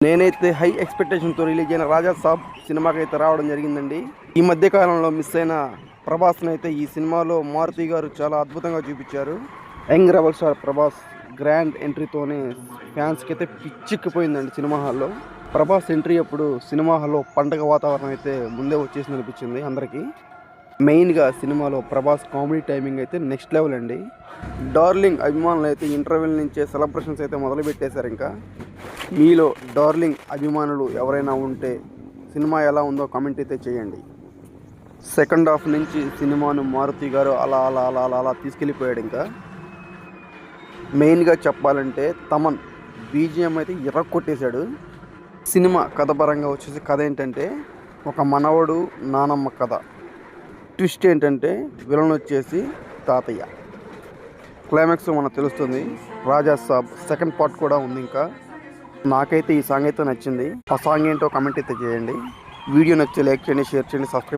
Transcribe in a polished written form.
నేనైతే high ఎక్స్పెక్టేషన్తో release అయిన రాజా సాబ్ సినిమాకి అయితే రావడం జరిగిందండి. ఈ మధ్య కాలంలో మిస్ అయిన ప్రభాస్ని అయితే ఈ సినిమాలో మారుతి గారు చాలా అద్భుతంగా చూపించారు. Young rebel star Prabhas grand ఎంట్రీతోనే ఫ్యాన్స్కి అయితే పిచ్చిక్కిపోయిందండి సినిమా హాల్లో. ప్రభాస్ ఎంట్రీ అప్పుడు సినిమా హాల్లో పండగ వాతావరణం అయితే ముందే వచ్చేసింది అనిపించింది అందరికీ. మెయిన్గా సినిమాలో ప్రభాస్ కామెడీ టైమింగ్ అయితే నెక్స్ట్ లెవెల్ అండి. డార్లింగ్ అభిమానులు అయితే ఇంటర్వెల్ నుంచే సెలబ్రేషన్స్ అయితే మొదలు పెట్టేశారు. ఇంకా మీలో డార్లింగ్ అభిమానులు ఎవరైనా ఉంటే సినిమా ఎలా ఉందో కామెంట్ అయితే చేయండి. సెకండ్ హాఫ్ నుంచి సినిమాను మారుతి గారు అలా అలా అలా అలా అలా తీసుకెళ్ళిపోయాడు. ఇంకా మెయిన్గా చెప్పాలంటే తమన్ బీజిఎం అయితే కొట్టేశాడు. సినిమా కథ పరంగా వచ్చేసి కథ ఏంటంటే ఒక మనవడు నానమ్మ కథ. ట్విస్ట్ ఏంటంటే విలన్ వచ్చేసి తాతయ్య. క్లైమాక్స్ మనకు తెలుస్తుంది. రాజా సాబ్ సెకండ్ పార్ట్ కూడా ఉంది. ఇంకా నాకైతే ఈ సాంగ్ అయితే నచ్చింది. ఆ సాంగ్ ఏంటో కామెంట్ అయితే చేయండి. వీడియో నచ్చితే లైక్ చేయండి, షేర్ చేయండి, సబ్స్క్రైబ్